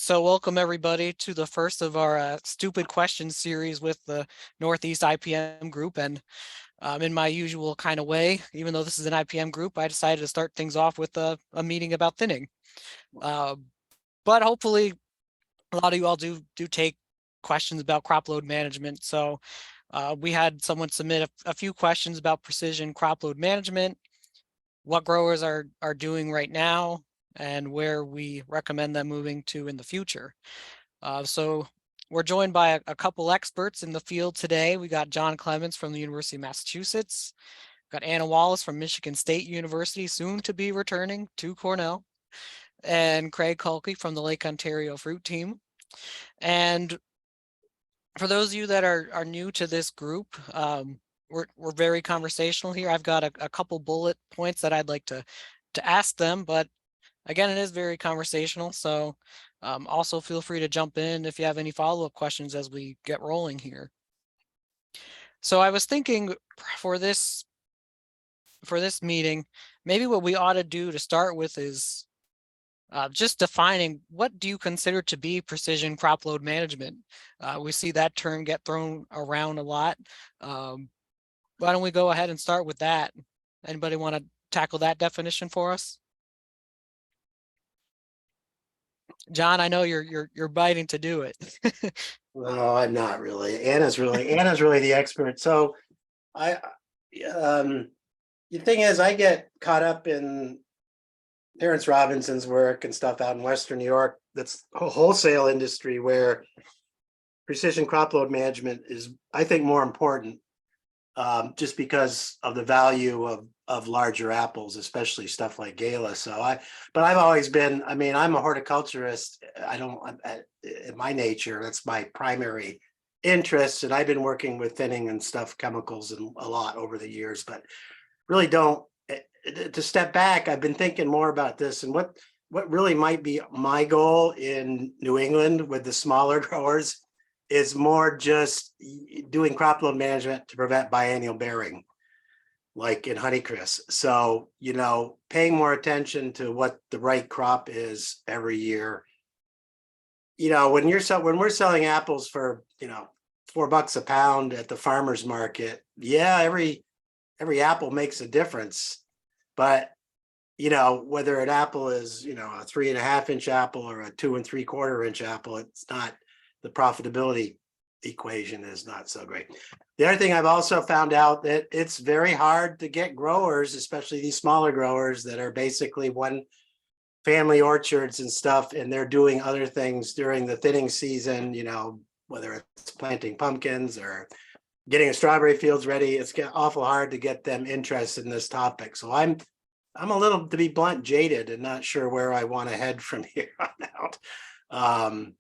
So welcome everybody to the first of our stupid questions series with the Northeast IPM group. And in my usual kind of way, even though this is an IPM group, I decided to start things off with a meeting about thinning. But hopefully a lot of you all do take questions about crop load management. So we had someone submit a few questions about precision crop load management, what growers are doing right now, and where we recommend them moving to in the future. So we're joined by a couple experts in the field today. We got John Clements from the University of Massachusetts, got Anna Wallace from Michigan State University, soon to be returning to Cornell, and Craig Kulke from the Lake Ontario Fruit Team. And for those of you that are new to this group, we're very conversational here. I've got a couple bullet points that I'd like to ask them, but again, it is very conversational. So also feel free to jump in if you have any follow-up questions as we get rolling here. So I was thinking for this meeting, maybe what we ought to do to start with is just defining, what do you consider to be precision crop load management? We see that term get thrown around a lot. Why don't we go ahead and start with that? Anybody want to tackle that definition for us? John, I know you're biting to do it. No, I'm not really. Anna's really the expert. So the thing is, I get caught up in Terrence Robinson's work and stuff out in Western New York. That's a wholesale industry where precision crop load management is, I think, more important, just because of the value of larger apples, especially stuff like Gala. But I've always been, I mean, I'm a horticulturist. In my nature, that's my primary interest. And I've been working with thinning and stuff, chemicals, and a lot over the years, but really don't, to step back, I've been thinking more about this and what really might be my goal in New England with the smaller growers is more just doing crop load management to prevent biennial bearing, like in honeycrisp. So, paying more attention to what the right crop is every year. When we're selling apples for, $4 a pound at the farmer's market, yeah, every apple makes a difference. But, whether an apple is, a 3.5-inch apple or a 2 3/4-inch apple, it's not, the profitability equation is not so great. The other thing I've also found out that it's very hard to get growers, especially these smaller growers that are basically one family orchards and stuff, and they're doing other things during the thinning season, whether it's planting pumpkins or getting a strawberry fields ready. It's awful hard to get them interested in this topic. So I'm a little, to be blunt, jaded and not sure where I want to head from here on out.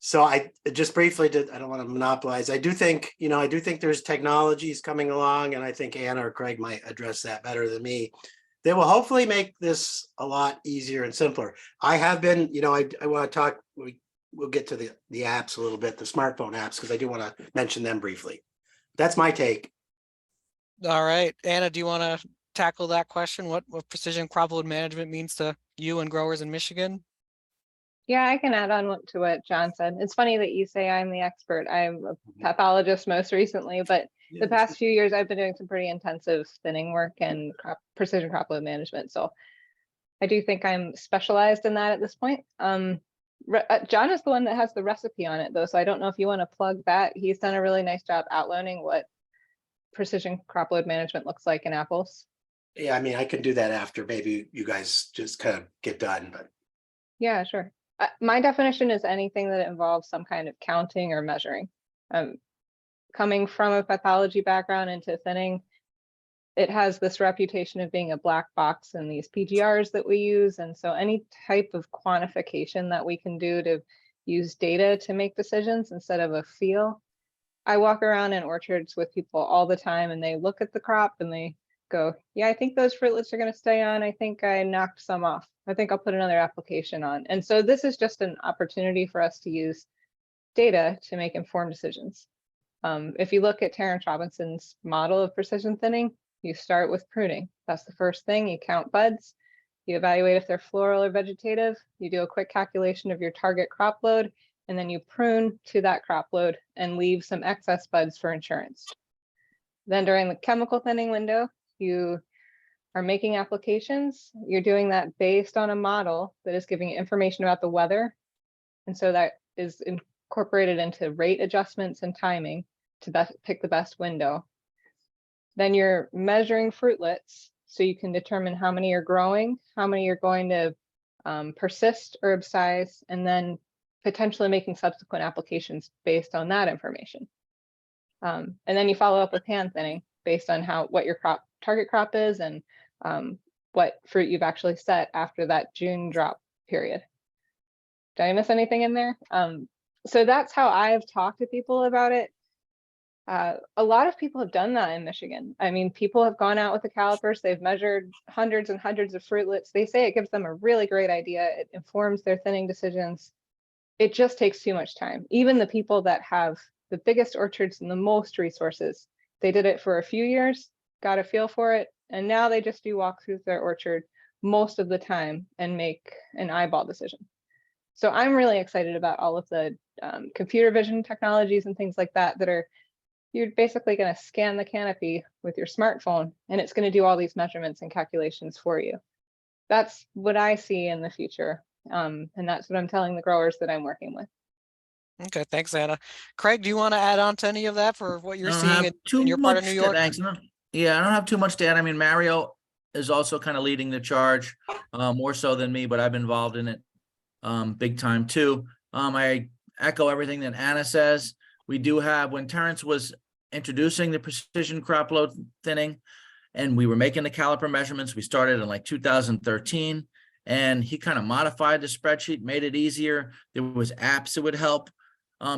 So I just briefly I don't want to monopolize. I do think there's technologies coming along, and I think Anna or Craig might address that better than me. They will hopefully make this a lot easier and simpler. I have been, I want to talk, we'll get to the apps a little bit, the smartphone apps, because I do want to mention them briefly. That's my take. All right, Anna, do you want to tackle that question? What precision crop load management means to you and growers in Michigan? Yeah, I can add on to what John said. It's funny that you say I'm the expert. I'm a pathologist most recently, but the past few years I've been doing some pretty intensive thinning work and precision crop load management. So I do think I'm specialized in that at this point. John is the one that has the recipe on it though, so I don't know if you want to plug that. He's done a really nice job outlining what precision crop load management looks like in apples. Yeah, I mean, I can do that after maybe you guys just kind of get done, but. Yeah, sure. My definition is anything that involves some kind of counting or measuring. Coming from a pathology background into thinning, it has this reputation of being a black box in these PGRs that we use. And so any type of quantification that we can do to use data to make decisions instead of a feel. I walk around in orchards with people all the time and they look at the crop and they go, yeah, I think those fruitlets are going to stay on. I think I knocked some off. I think I'll put another application on. And so this is just an opportunity for us to use data to make informed decisions. If you look at Terrence Robinson's model of precision thinning, you start with pruning. That's the first thing. You count buds. You evaluate if they're floral or vegetative. You do a quick calculation of your target crop load, and then you prune to that crop load and leave some excess buds for insurance. Then during the chemical thinning window, you are making applications. You're doing that based on a model that is giving you information about the weather. And so that is incorporated into rate adjustments and timing to pick the best window. Then you're measuring fruitlets so you can determine how many you're growing, how many you're going to persist herb size, and then potentially making subsequent applications based on that information. And then you follow up with hand thinning based on what your target crop is and what fruit you've actually set after that June drop period. Did I miss anything in there? So that's how I've talked to people about it. A lot of people have done that in Michigan. I mean, people have gone out with the calipers, they've measured hundreds and hundreds of fruitlets. They say it gives them a really great idea. It informs their thinning decisions. It just takes too much time. Even the people that have the biggest orchards and the most resources, they did it for a few years, got a feel for it, and now they just do walkthroughs of their orchard most of the time and make an eyeball decision. So I'm really excited about all of the computer vision technologies and things like that you're basically going to scan the canopy with your smartphone and it's going to do all these measurements and calculations for you. That's what I see in the future. And that's what I'm telling the growers that I'm working with. Okay, thanks, Anna. Craig, do you want to add on to any of that for what you're I don't seeing have in your part of New much to York? thanks. Yeah, I don't have too much to add. I mean, Mario is also kind of leading the charge, more so than me, but I've been involved in it big time too. I echo everything that Anna says. We do have, when Terrence was introducing the precision crop load thinning and we were making the caliper measurements, we started in like 2013 and he kind of modified the spreadsheet, made it easier. There was apps that would help.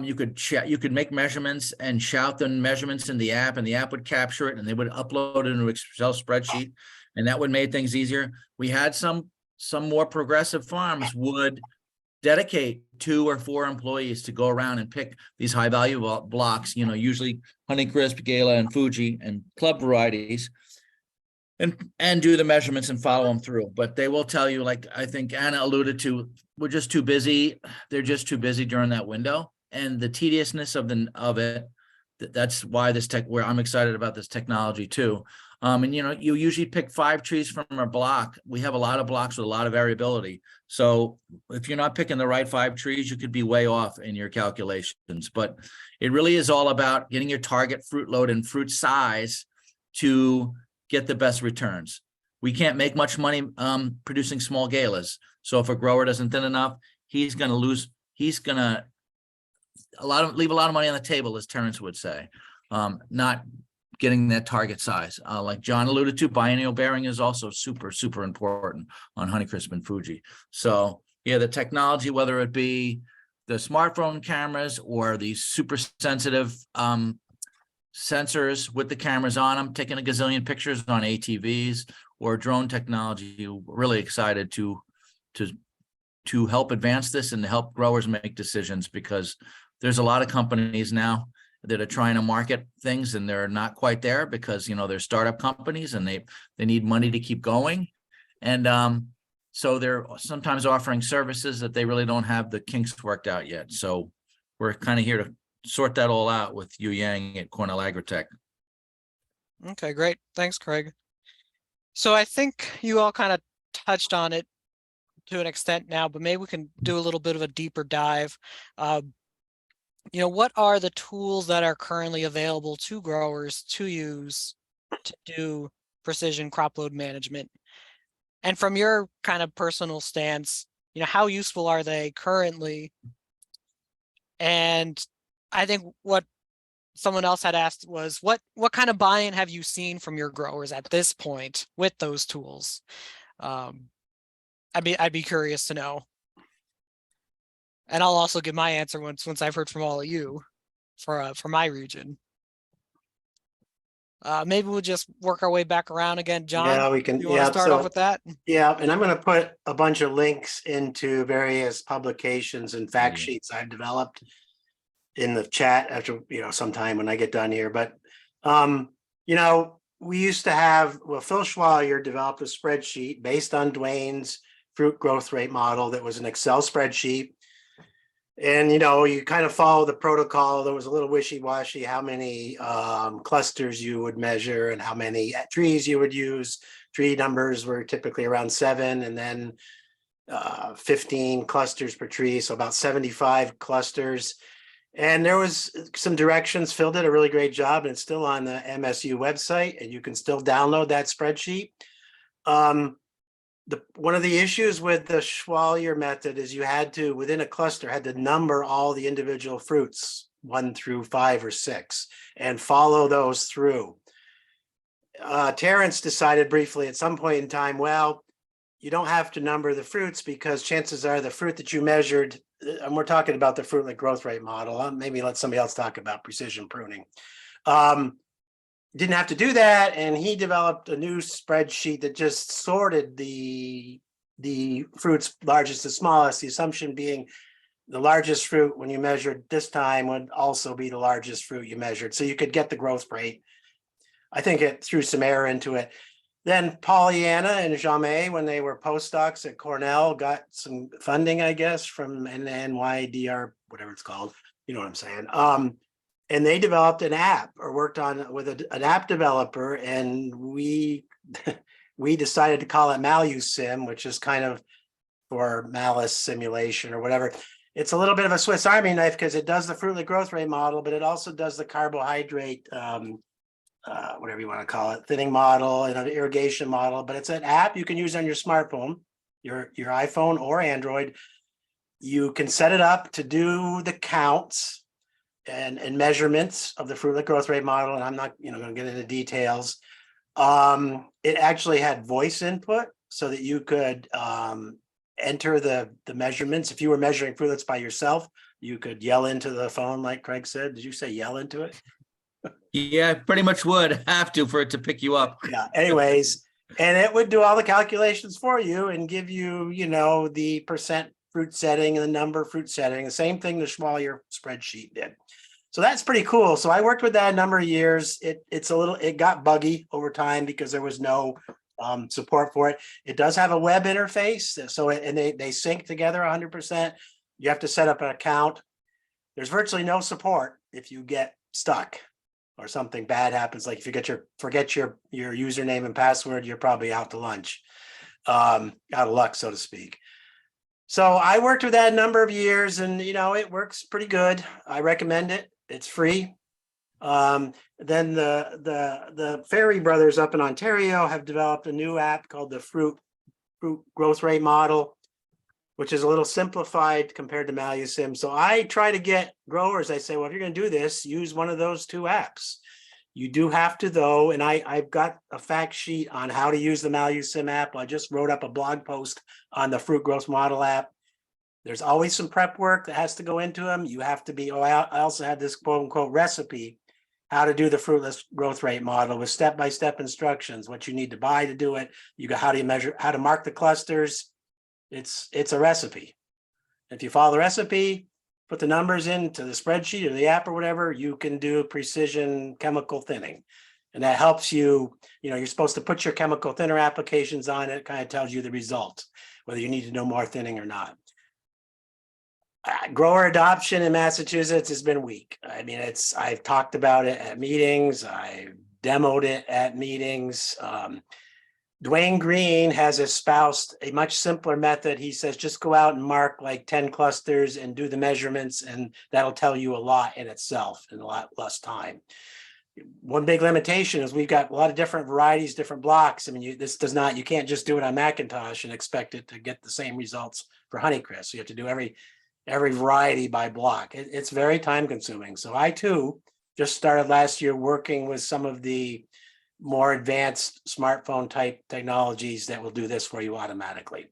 You could make measurements and shout the measurements in the app and the app would capture it and they would upload it into an Excel spreadsheet and that would make things easier. We had some more progressive farms would dedicate 2 or 4 employees to go around and pick these high value blocks, usually Honeycrisp, Gala, and Fuji and club varieties, and do the measurements and follow them through. But they will tell you, like I think Anna alluded to, we're just too busy. They're just too busy during that window, and the tediousness of it. That's why where I'm excited about this technology too. And you usually pick 5 trees from a block. We have a lot of blocks with a lot of variability. So if you're not picking the right 5 trees, you could be way off in your calculations. But it really is all about getting your target fruit load and fruit size to get the best returns. We can't make much money producing small galas. So if a grower doesn't thin enough, he's going to lose. He's going to leave a lot of money on the table, as Terrence would say, not getting that target size. Like John alluded to, biennial bearing is also super, super important on Honeycrisp and Fuji. So yeah, the technology, whether it be the smartphone cameras or these super sensitive sensors with the cameras on them, taking a gazillion pictures on ATVs or drone technology, we're really excited to help advance this and to help growers make decisions, because there's a lot of companies now that are trying to market things and they're not quite there because, they're startup companies and they need money to keep going. And so they're sometimes offering services that they really don't have the kinks worked out yet. So we're kind of here to sort that all out with Yu Yang at Cornell Agritech. Okay, great. Thanks, Craig. So I think you all kind of touched on it to an extent now, but maybe we can do a little bit of a deeper dive. What are the tools that are currently available to growers to use to do precision crop load management? And from your kind of personal stance, how useful are they currently? And I think what someone else had asked was, what kind of buy-in have you seen from your growers at this point with those tools? I'd be curious to know. And I'll also give my answer once I've heard from all of you for my region. Maybe we'll just work our way back around again, John. Yeah, we can. You want to start off with that? Yeah, and I'm going to put a bunch of links into various publications and fact sheets I've developed in the chat after sometime when I get done here. But we used to have, well, Phil Schwalier developed a spreadsheet based on Dwayne's fruit growth rate model that was an Excel spreadsheet. And, you know, you kind of follow the protocol. There was a little wishy-washy how many clusters you would measure and how many trees you would use. Tree numbers were typically around 7, and then 15 clusters per tree, so about 75 clusters. And there was some directions. Phil did a really great job, and it's still on the MSU website, and you can still download that spreadsheet. One of the issues with the Schwalier method is you had to, within a cluster, had to number all the individual fruits 1 through 5 or 6 and follow those through. Terrence decided briefly at some point in time, well, you don't have to number the fruits because chances are the fruit that you measured, and we're talking about the fruit growth rate model, maybe let somebody else talk about precision pruning. Didn't have to do that, and he developed a new spreadsheet that just sorted the fruits largest to smallest, the assumption being the largest fruit when you measured this time would also be the largest fruit you measured, so you could get the growth rate. I think it threw some error into it. Then Pollyanna and Jamais, when they were postdocs at Cornell, got some funding, I guess, from NYDR, whatever it's called, you know what I'm saying. And they developed an app, or worked on with an app developer, and we decided to call it MaluSim, which is kind of for malice simulation or whatever. It's a little bit of a Swiss Army knife because it does the fruit growth rate model, but it also does the carbohydrate, whatever you want to call it, thinning model and an irrigation model. But it's an app you can use on your smartphone, your iPhone or Android. You can set it up to do the counts and measurements of the fruit growth rate model, and I'm not going to get into details. It actually had voice input so that you could enter the measurements. If you were measuring fruitlets by yourself, you could yell into the phone, like Craig said. Did you say yell into it? Yeah, pretty much would have to for it to pick you up. Yeah. Anyways, and it would do all the calculations for you and give you, you know, the percent fruit setting and the number fruit setting. The same thing the Schwalier spreadsheet did. So that's pretty cool. So I worked with that a number of years. It got buggy over time because there was no support for it. It does have a web interface. So they sync together 100%. You have to set up an account. There's virtually no support if you get stuck or something bad happens. Like if you forget your username and password, you're probably out to lunch, out of luck, so to speak. So I worked with that a number of years, and you know, it works pretty good. I recommend it. It's free. Then the Ferry brothers up in Ontario have developed a new app called the fruit growth rate model, which is a little simplified compared to MaluSim. So I try to get growers, I say, well, if you're going to do this, use one of those 2 apps. You do have to, though, and I've got a fact sheet on how to use the MaluSim app. I just wrote up a blog post on the fruit growth model app. There's always some prep work that has to go into them. You have to be, I also have this quote unquote recipe, how to do the fruitless growth rate model with step-by-step instructions, what you need to buy to do it. You got how do you measure, how to mark the clusters. It's a recipe. If you follow the recipe, put the numbers into the spreadsheet or the app or whatever, you can do precision chemical thinning. And that helps you, you know, you're supposed to put your chemical thinner applications on it. It kind of tells you the result, whether you need to know more thinning or not. Grower adoption in Massachusetts has been weak. I mean, I've talked about it at meetings. I've demoed it at meetings. Dwayne Green has espoused a much simpler method. He says, just go out and mark like 10 clusters and do the measurements, and that'll tell you a lot in itself in a lot less time. One big limitation is we've got a lot of different varieties, different blocks. I mean, you can't just do it on Macintosh and expect it to get the same results for Honeycrisp. You have to do every variety by block. It's very time consuming. So I too just started last year working with some of the more advanced smartphone type technologies that will do this for you automatically.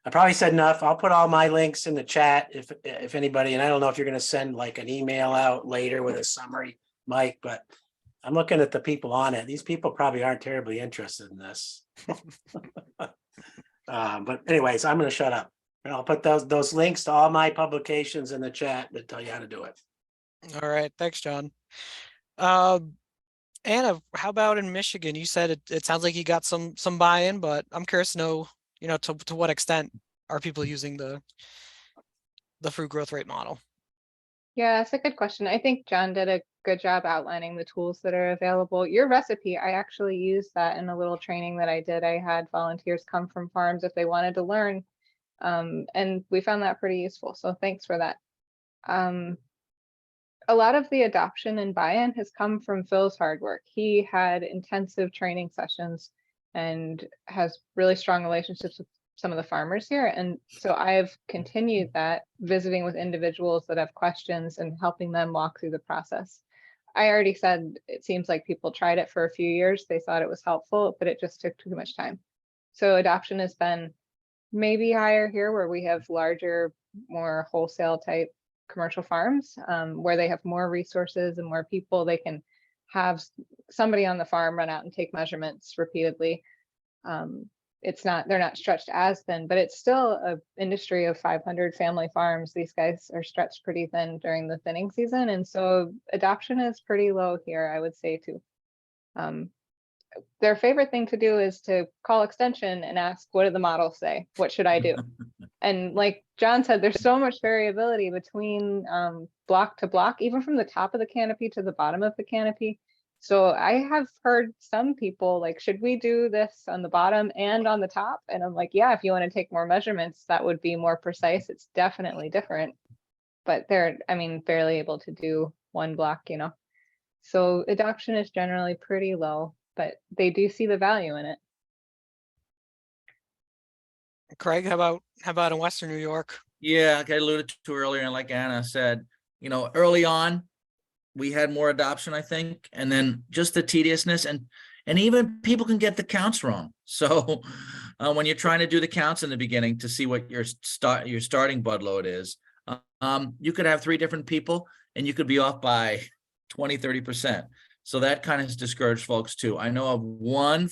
I probably said enough. I'll put all my links in the chat if anybody, and I don't know if you're going to send like an email out later with a summary, Mike, but I'm looking at the people on it. These people probably aren't terribly interested in this. But anyways, I'm going to shut up. And I'll put those links to all my publications in the chat that tell you how to do it. All right, thanks, John. Anna, how about in Michigan? You said it sounds like you got some buy-in, but I'm curious to know, to what extent are people using the fruit growth rate model? Yeah, that's a good question. I think John did a good job outlining the tools that are available. Your recipe, I actually used that in a little training that I did. I had volunteers come from farms if they wanted to learn, and we found that pretty useful. So thanks for that. A lot of the adoption and buy-in has come from Phil's hard work. He had intensive training sessions and has really strong relationships with some of the farmers here. And so I've continued that, visiting with individuals that have questions and helping them walk through the process. I already said it seems like people tried it for a few years. They thought it was helpful, but it just took too much time. So adoption has been maybe higher here where we have larger, more wholesale type commercial farms, where they have more resources and more people. They can have somebody on the farm run out and take measurements repeatedly. They're not stretched as thin, but it's still an industry of 500 family farms. These guys are stretched pretty thin during the thinning season. And so adoption is pretty low here, I would say too. Their favorite thing to do is to call extension and ask, what do the models say? What should I do? And like John said, there's so much variability between block to block, even from the top of the canopy to the bottom of the canopy. So I have heard some people like, should we do this on the bottom and on the top? And I'm like, yeah, if you want to take more measurements, that would be more precise. It's definitely different, but they're, barely able to do one block, So adoption is generally pretty low, but they do see the value in it. Craig, how about in Western New York? Yeah, like I alluded to earlier, and like Anna said, early on, we had more adoption, I think, and then just the tediousness and even people can get the counts wrong. So when you're trying to do the counts in the beginning to see what your starting bud load is, you could have 3 different people and you could be off by 20-30%. So that kind of has discouraged folks too. I know of one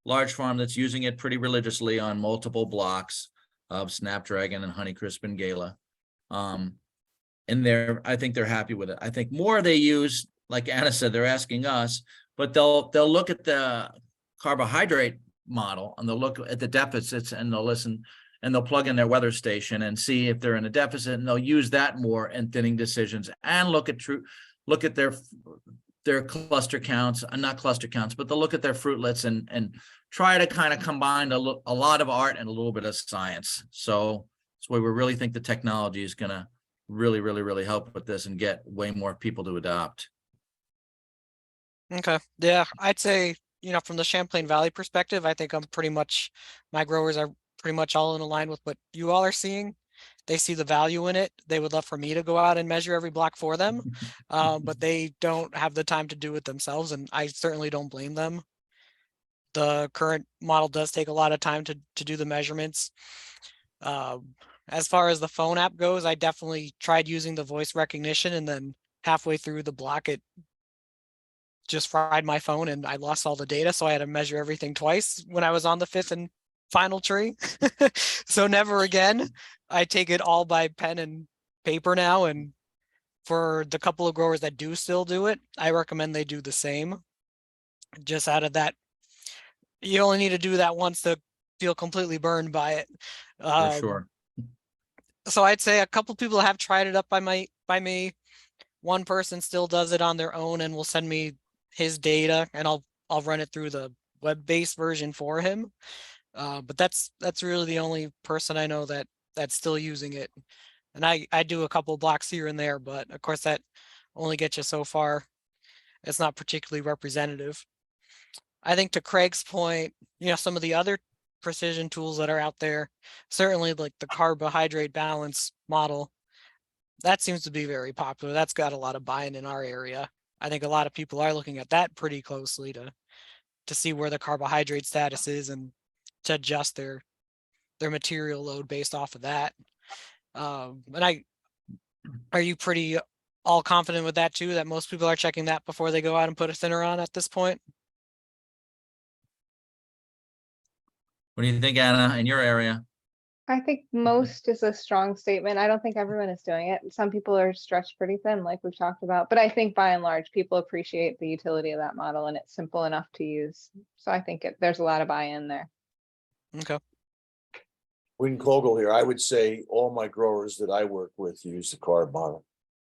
large farm that's using it pretty religiously on multiple blocks of Snapdragon and Honeycrisp and Gala. And I think they're happy with it. I think more they use, like Anna said, they're asking us, but they'll look at the carbohydrate model and they'll look at the deficits and they'll listen and they'll plug in their weather station and see if they're in a deficit, and they'll use that more in thinning decisions and look at their cluster counts, not cluster counts, but they'll look at their fruitlets and try to kind of combine a lot of art and a little bit of science. So that's why we really think the technology is going to really, really, really help with this and get way more people to adopt. Okay. Yeah, I'd say, from the Champlain Valley perspective, I think my growers are pretty much all in line with what you all are seeing. They see the value in it. They would love for me to go out and measure every block for them, but they don't have the time to do it themselves, and I certainly don't blame them. The current model does take a lot of time to do the measurements. As far as the phone app goes, I definitely tried using the voice recognition, and then halfway through the block, it just fried my phone and I lost all the data. So I had to measure everything twice when I was on the 5th and final tree. So never again. I take it all by pen and paper now. And for the couple of growers that do still do it, I recommend they do the same. Just out of that, you only need to do that once to feel completely burned by it. For sure. So I'd say a couple people have tried it up by me. One person still does it on their own and will send me his data, and I'll run it through the web-based version for him. But that's really the only person I know that's still using it. And I do a couple blocks here and there, but of course that only gets you so far. It's not particularly representative. I think to Craig's point, some of the other precision tools that are out there, certainly like the carbohydrate balance model, that seems to be very popular. That's got a lot of buy-in in our area. I think a lot of people are looking at that pretty closely to see where the carbohydrate status is and to adjust their material load based off of that. And are you pretty all confident with that too, that most people are checking that before they go out and put a thinner on at this point? What do you think, Anna, in your area? I think most is a strong statement. I don't think everyone is doing it. Some people are stretched pretty thin, like we've talked about, but I think by and large, people appreciate the utility of that model and it's simple enough to use. So I think there's a lot of buy-in there. Okay. Win Kogel here. I would say all my growers that I work with use the carb model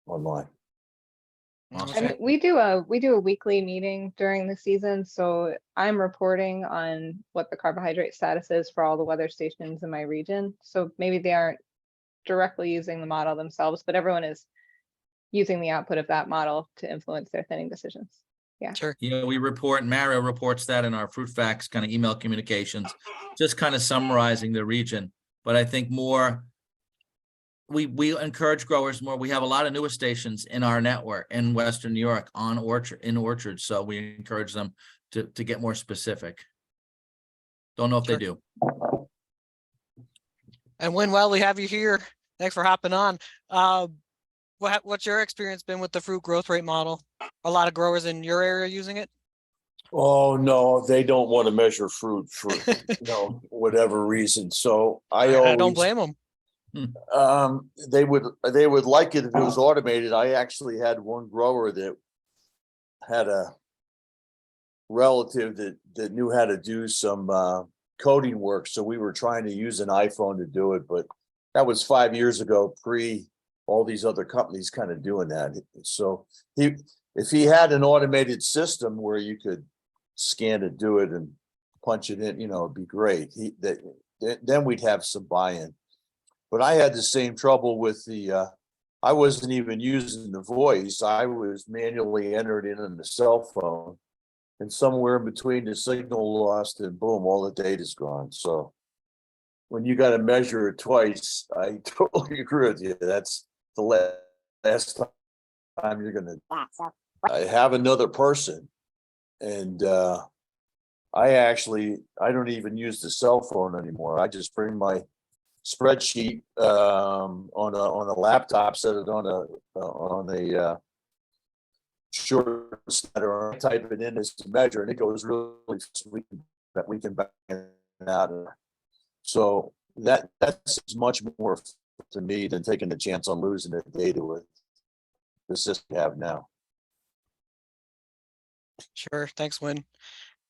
online. Awesome. And we do a weekly meeting during the season, so I'm reporting on what the carbohydrate status is for all the weather stations in my region. So maybe they aren't directly using the model themselves, but everyone is using the output of that model to influence their thinning decisions. Yeah. Sure. Yeah, we report, and Mario reports that in our fruit facts kind of email communications, just kind of summarizing the region. But I think more, we encourage growers more. We have a lot of newer stations in our network in Western New York on orchards. So we encourage them to get more specific. Don't know if they do. And while we have you here, thanks for hopping on. What's your experience been with the fruit growth rate model? A lot of growers in your area using it? Oh, no, they don't want to measure fruit for, whatever reason. So I I don't always, blame them. they would like it if it was automated. I actually had one grower that had a relative that knew how to do some coding work. So we were trying to use an iPhone to do it, but that was 5 years ago, pre all these other companies kind of doing that. So if he had an automated system where you could scan it, do it, and punch it in, it'd be great. Then we'd have some buy-in. But I had the same trouble with I wasn't even using the voice. I was manually entered in on the cell phone, and somewhere in between the signal lost and boom, all the data's gone. So when you got to measure it twice, I totally agree with you. That's the last time you're going to have another person. And I don't even use the cell phone anymore. I just bring my spreadsheet on a laptop, set it on a short or type it in as a measure, and it goes really sweet that we can back it out. So that's much more to me than taking the chance on losing the data with the system we have now. Sure. Thanks, Win.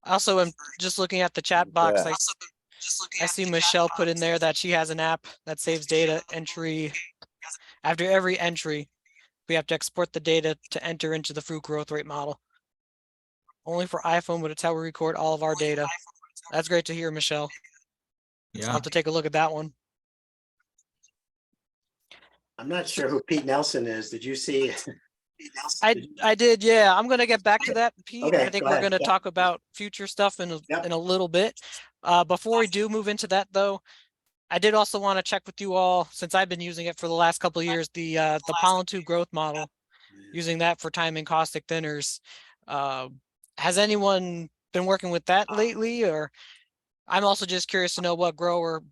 Also, I'm just looking at the chat box. Yeah. I see Michelle put in there that she has an app that saves data entry. After every entry, we have to export the data to enter into the fruit growth rate model. Only for iPhone, but it's how we record all of our data. That's great to hear, Michelle. Yeah. I'll have to take a look at that one. I'm not sure who Pete Nelson is. Did you see? I did, yeah. I'm gonna get back to that, Pete. Okay, I think go we're ahead. gonna Yeah. talk about future stuff in Yep. a little bit. Before we do move into that, though, I did also want to check with you all, since I've been using it for the last couple of years, the pollen tube growth model, using that for timing caustic thinners. Has anyone been working with that lately? Or I'm also just curious to know what grower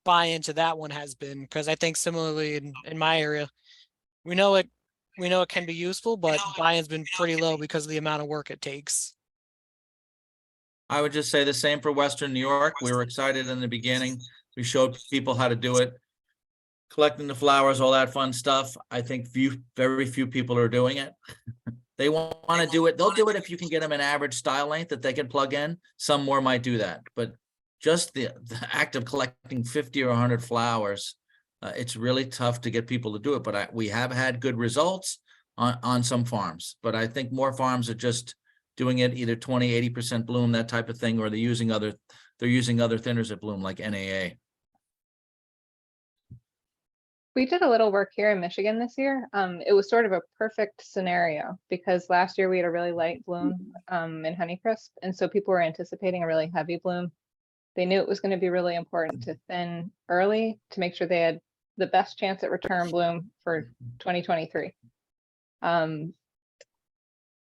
buy into that one has been, because I think similarly in my area, we know it can be useful, but buy-in's been pretty low because of the amount of work it takes. I would just say the same for Western New York. We were excited in the beginning. We showed people how to do it, collecting the flowers, all that fun stuff. I think very few people are doing it. They want to do it. They'll do it if you can get them an average style length that they can plug in. Some more might do that, but just the act of collecting 50 or 100 flowers, it's really tough to get people to do it. But we have had good results on some farms. But I think more farms are just doing it either 20, 80% bloom, that type of thing, or they're using other thinners that bloom like NAA. We did a little work here in Michigan this year. It was sort of a perfect scenario because last year we had a really light bloom in Honeycrisp. And so people were anticipating a really heavy bloom. They knew it was going to be really important to thin early to make sure they had the best chance at return bloom for 2023.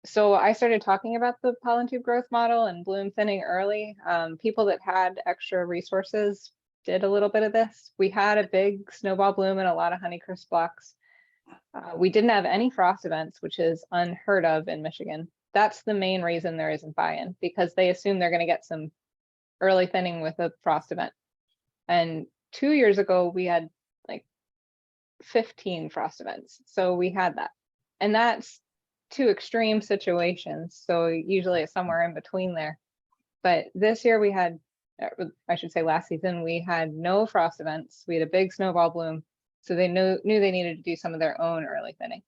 So I started talking about the pollen tube growth model and bloom thinning early. People that had extra resources did a little bit of this. We had a big snowball bloom and a lot of Honeycrisp blocks. We didn't have any frost events, which is unheard of in Michigan. That's the main reason there isn't buy-in, because they assume they're going to get some early thinning with a frost event. And 2 years ago, we had like 15 frost events. So we had that. And that's two extreme situations. So usually it's somewhere in between there. But this year we had, I should say last season, we had no frost events. We had a big snowball bloom. So they knew they needed to do some of their own early thinning.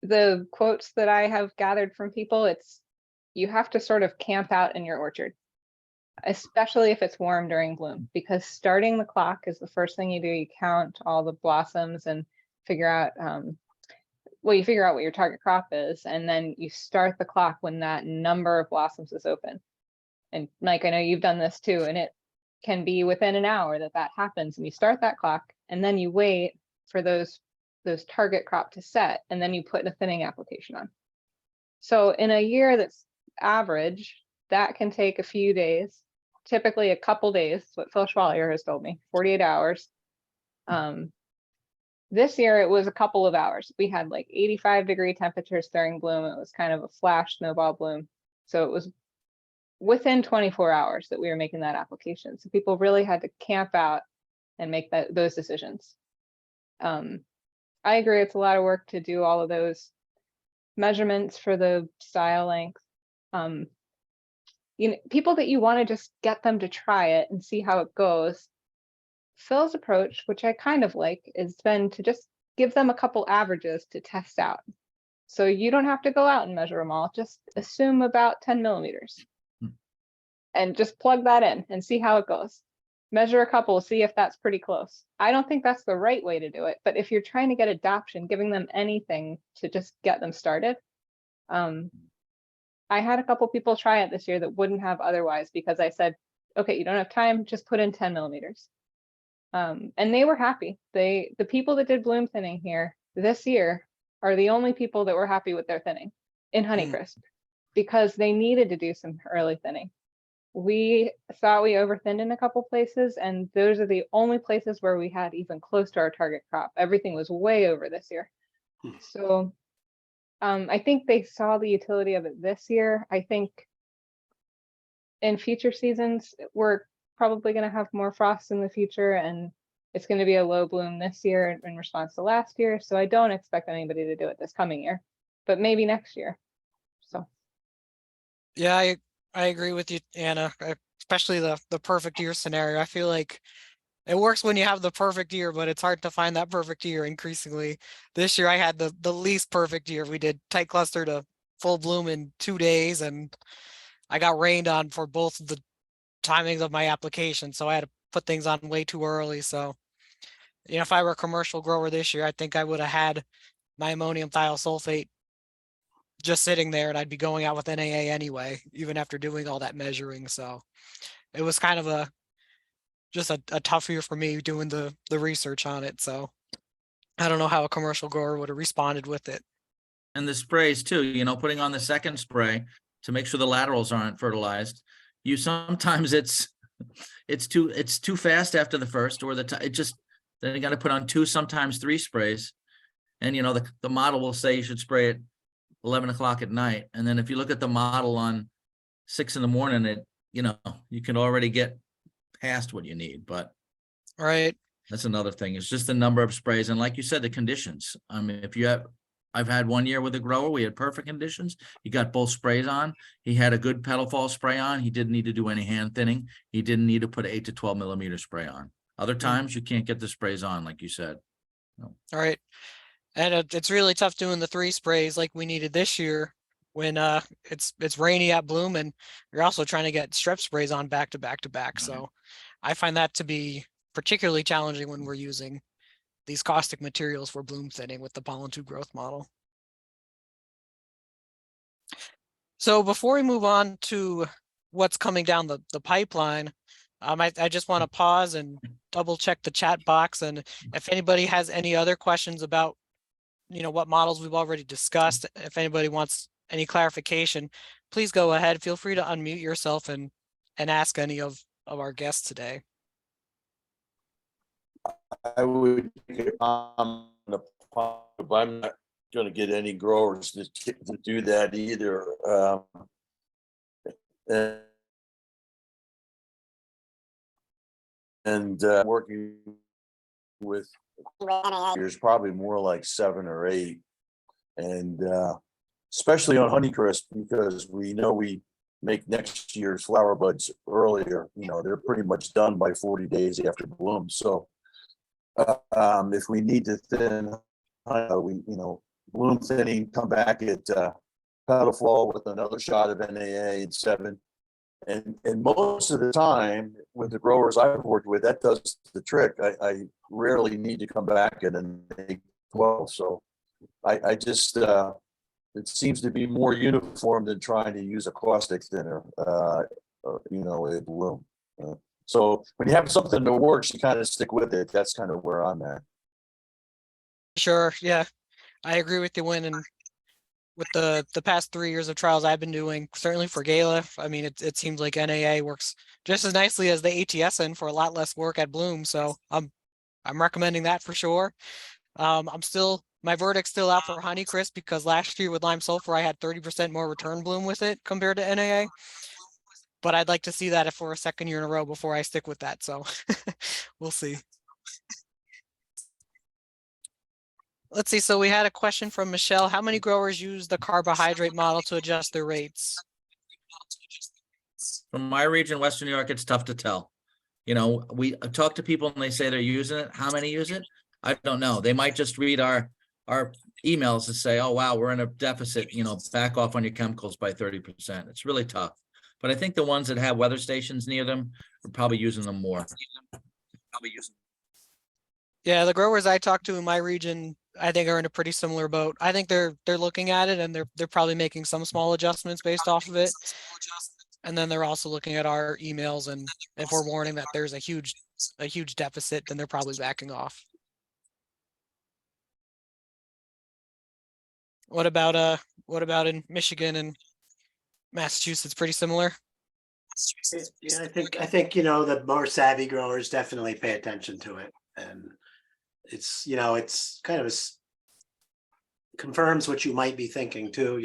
The quotes that I have gathered from people, it's you have to sort of camp out in your orchard, especially if it's warm during bloom, because starting the clock is the first thing you do. You count all the blossoms and figure out, well, you figure out what your target crop is, and then you start the clock when that number of blossoms is open. And Mike, I know you've done this too, and it can be within an hour that happens, and you start that clock, and then you wait for those target crop to set, and then you put a thinning application on. So in a year that's average, that can take a few days, typically a couple days, what Phil Schwalier has told me, 48 hours. This year it was a couple of hours. We had like 85-degree temperatures during bloom. It was kind of a flash snowball bloom. So it was within 24 hours that we were making that application. So people really had to camp out and make those decisions. I agree, it's a lot of work to do all of those measurements for the style length. You know, people that you want to just get them to try it and see how it goes. Phil's approach, which I kind of like, is been to just give them a couple averages to test out. So you don't have to go out and measure them all, just assume about 10 millimeters and just plug that in and see how it goes. Measure a couple, see if that's pretty close. I don't think that's the right way to do it, but if you're trying to get adoption, giving them anything to just get them started. I had a couple people try it this year that wouldn't have otherwise, because I said, okay, you don't have time, just put in 10 millimeters. And they were happy. The people that did bloom thinning here this year are the only people that were happy with their thinning in Honeycrisp, because they needed to do some early thinning. We thought we overthinned in a couple places, and those are the only places where we had even close to our target crop. Everything was way over this year. So I think they saw the utility of it this year. I think in future seasons, we're probably going to have more frost in the future, and it's going to be a low bloom this year in response to last year. So I don't expect anybody to do it this coming year, but maybe next year. So Yeah, I agree with you, Anna, especially the perfect year scenario. I feel like it works when you have the perfect year, but it's hard to find that perfect year increasingly. This year I had the least perfect year. We did tight cluster to full bloom in 2 days, and I got rained on for both of the timings of my application. So I had to put things on way too early. So, you know, if I were a commercial grower this year, I think I would have had my ammonium thiosulfate just sitting there, and I'd be going out with NAA anyway, even after doing all that measuring. So it was kind of just a tough year for me doing the research on it. So I don't know how a commercial grower would have responded with it. And the sprays too, you know, putting on the second spray to make sure the laterals aren't fertilized. You sometimes it's too fast after the first, or then you got to put on 2, sometimes 3 sprays. And you know, the model will say you should spray it 11 o'clock at night. And then if you look at the model on 6 in the morning, you know, you can already get past what you need. But Right. that's another thing. It's just the number of sprays. And like you said, the conditions. I mean, I've had one year with a grower, we had perfect conditions. He got both sprays on. He had a good pedal fall spray on. He didn't need to do any hand thinning. He didn't need to put 8 to 12 millimeter spray on. Other times you can't get the sprays on, like you said. All right. And it's really tough doing the 3 sprays like we needed this year when it's rainy at bloom, and you're also trying to get strep sprays on back to back to back. Right. So I find that to be particularly challenging when we're using these caustic materials for bloom thinning with the pollen tube growth model. So before we move on to what's coming down the pipeline, I just want to pause and double check the chat box. And if anybody has any other questions about, you know, what models we've already discussed, if anybody wants any clarification, please go ahead. Feel free to unmute yourself and ask any of our guests today. I would I'm not going to get any growers to do that either. working with there's probably more like 7 or 8. And especially on Honeycrisp, because we know we make next year's flower buds earlier. You know, they're pretty much done by 40 days after bloom. So if we need to thin, bloom thinning, come back at petal fall with another shot of NAA at 7. And most of the time with the growers I've worked with, that does the trick. I rarely need to come back at an 12. So I just it seems to be more uniform than trying to use a caustic thinner, at bloom. So when you have something that works, you kind of stick with it. That's kind of where I'm at. Sure, yeah, I agree with you, Win. And with the past 3 years of trials I've been doing, certainly for Gala, I mean, it seems like NAA works just as nicely as the ATSN for a lot less work at bloom. So I'm recommending that for sure. My verdict's still out for Honeycrisp because last year with lime sulfur, I had 30% more return bloom with it compared to NAA. But I'd like to see that for a second year in a row before I stick with that. So we'll see. Let's see. So we had a question from Michelle. How many growers use the carbohydrate model to adjust their rates? From my region, Western New York, it's tough to tell. You know, we talk to people and they say they're using it. How many use it? I don't know. They might just read our emails and say, oh, wow, we're in a deficit, back off on your chemicals by 30%. It's really tough. But I think the ones that have weather stations near them are probably using them more. Yeah, the growers I talk to in my region, I think are in a pretty similar boat. I think they're looking at it and they're probably making some small adjustments based off of it. And then they're also looking at our emails, and if we're warning that there's a huge deficit, then they're probably backing off. What about in Michigan and Massachusetts? Pretty similar. Yeah, I think the more savvy growers definitely pay attention to it, and it's kind of confirms what you might be thinking too.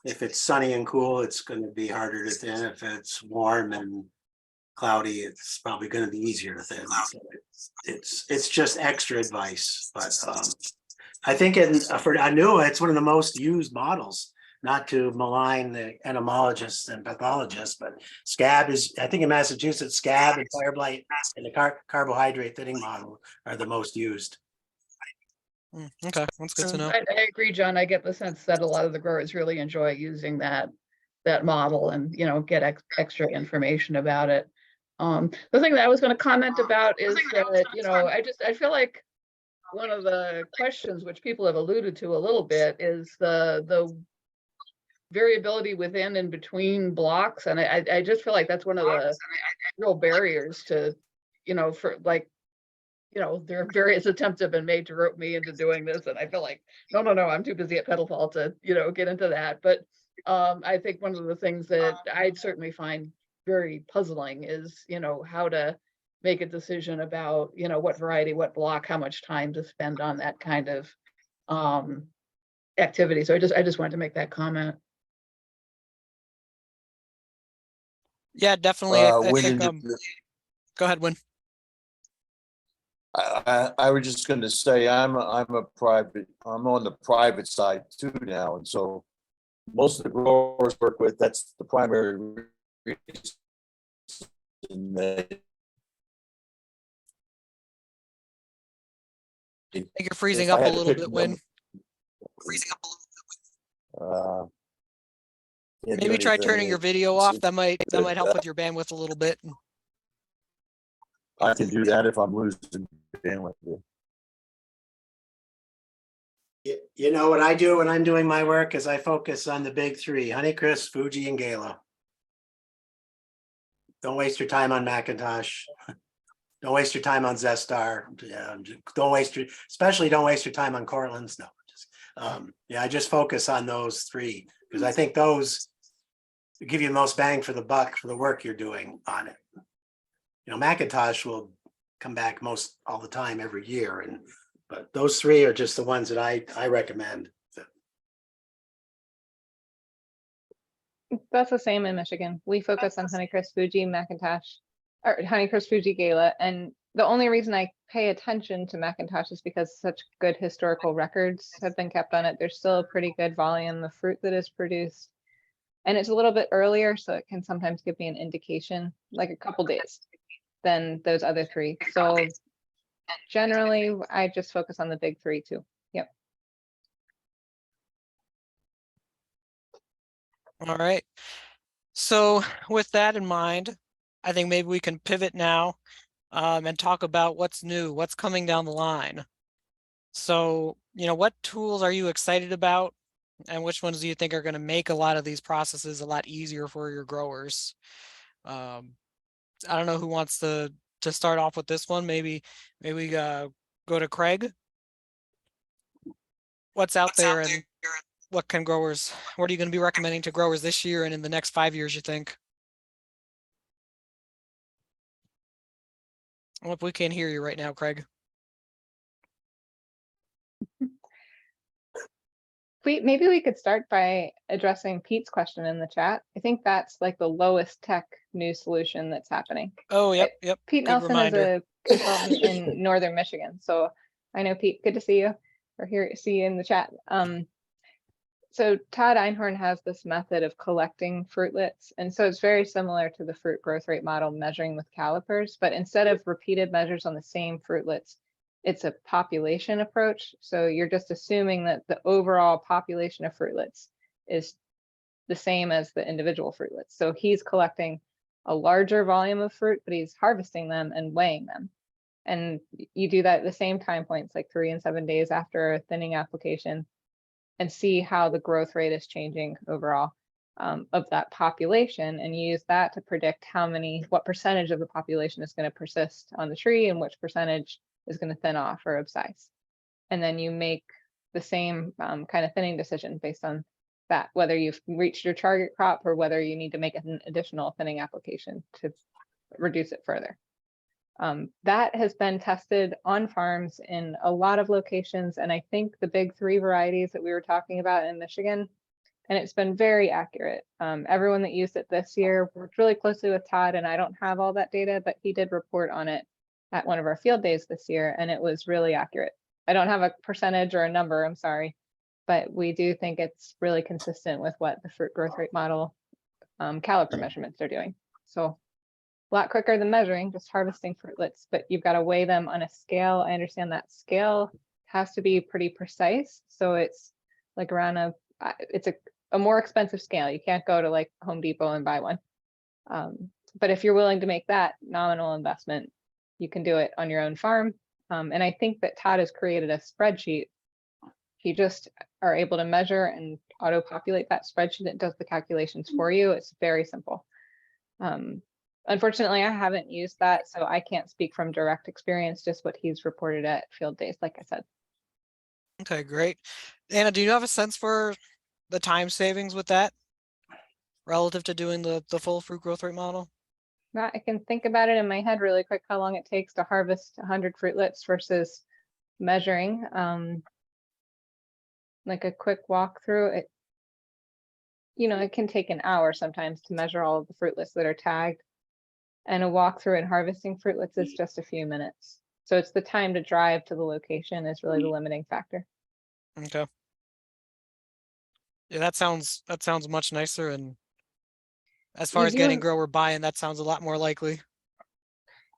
If it's sunny and cool, it's going to be harder to thin. If it's warm and cloudy, it's probably going to be easier to thin. So it's just extra advice, but I think for Anua, it's one of the most used models. Not to malign the entomologists and pathologists, but scab is, I think in Massachusetts, scab and fire blight and the carbohydrate thinning model are the most used. Okay, that's good to know. I agree, John. I get the sense that a lot of the growers really enjoy using that model and get extra information about it. The thing that I was going to comment about is that I feel like one of the questions which people have alluded to a little bit is the variability within and between blocks, and I just feel like that's one of the real barriers to for there are various attempts have been made to rope me into doing this, and I feel like no, I'm too busy at petal fall to get into that. But I think one of the things that I'd certainly find very puzzling is how to make a decision about what variety, what block, how much time to spend on that kind of activity. So I just wanted to make that comment. Yeah, definitely. I think go ahead, Win. I was just going to say I'm on the private side too now, and so most of the growers work with, that's the primary reason they, I think you're freezing up a little bit, Win. Maybe try turning your video off. That might help with your bandwidth a little bit. I can do that if I'm losing bandwidth. What I do when I'm doing my work is I focus on the big three: Honeycrisp, Fuji, and Gala. Don't waste your time on Macintosh. Don't waste your time on Zestar. Yeah, especially don't waste your time on Cortland's. No, I just focus on those three because I think those give you the most bang for the buck for the work you're doing on it. Macintosh will come back most all the time every year, but those three are just the ones that I recommend. That's the same in Michigan. We focus on Honeycrisp, Fuji, Macintosh. or Honeycrisp Fujigala, and the only reason I pay attention to Macintosh is because such good historical records have been kept on it. There's still a pretty good volume of fruit that is produced. And it's a little bit earlier, so it can sometimes give me an indication, like a couple days, than those other three. So generally, I just focus on the big three too. Yep. All right. So with that in mind, I think maybe we can pivot now and talk about what's new, what's coming down the line. So, what tools are you excited about, and which ones do you think are going to make a lot of these processes a lot easier for your growers? I don't know who wants to start off with this one. Maybe go to Craig. What's out there, and what are you going to be recommending to growers this year and in the next 5 years, you think? Well, if we can't hear you right now, Craig. Maybe we could start by addressing Pete's question in the chat. I think that's like the lowest tech new solution that's happening. Oh, yep. Pete Good Nelson reminder. is a consultant in Northern Michigan. So I know, Pete, good to see you, or see you in the chat. So Todd Einhorn has this method of collecting fruitlets. And so it's very similar to the fruit growth rate model measuring with calipers, but instead of repeated measures on the same fruitlets, it's a population approach. So you're just assuming that the overall population of fruitlets is the same as the individual fruitlets. So he's collecting a larger volume of fruit, but he's harvesting them and weighing them. And you do that at the same time points, like 3 and 7 days after a thinning application, and see how the growth rate is changing overall of that population, and use that to predict what percentage of the population is going to persist on the tree and which percentage is going to thin off or upsize. And then you make the same kind of thinning decision based on that, whether you've reached your target crop or whether you need to make an additional thinning application to reduce it further. That has been tested on farms in a lot of locations, and I think the big 3 varieties that we were talking about in Michigan, and it's been very accurate. Everyone that used it this year worked really closely with Todd, and I don't have all that data, but he did report on it at one of our field days this year, and it was really accurate. I don't have a percentage or a number, I'm sorry, but we do think it's really consistent with what the fruit growth rate model caliper measurements are doing. So a lot quicker than measuring, just harvesting fruitlets, but you've got to weigh them on a scale. I understand that scale has to be pretty precise. So it's like around it's a more expensive scale. You can't go to like Home Depot and buy one. But if you're willing to make that nominal investment, you can do it on your own farm. And I think that Todd has created a spreadsheet. You just are able to measure and auto-populate that spreadsheet that does the calculations for you. It's very simple. Unfortunately, I haven't used that, so I can't speak from direct experience, just what he's reported at field days, like I said. Okay, great. Anna, do you have a sense for the time savings with that relative to doing the full fruit growth rate model? I can think about it in my head really quick, how long it takes to harvest 100 fruitlets versus measuring. Like a quick walkthrough, it can take an hour sometimes to measure all of the fruitlets that are tagged. And a walkthrough and harvesting fruitlets is just a few minutes. So it's the time to drive to the location is really the limiting factor. Okay. Yeah, that sounds much nicer, and as far as getting grower buy-in, that sounds a lot more likely.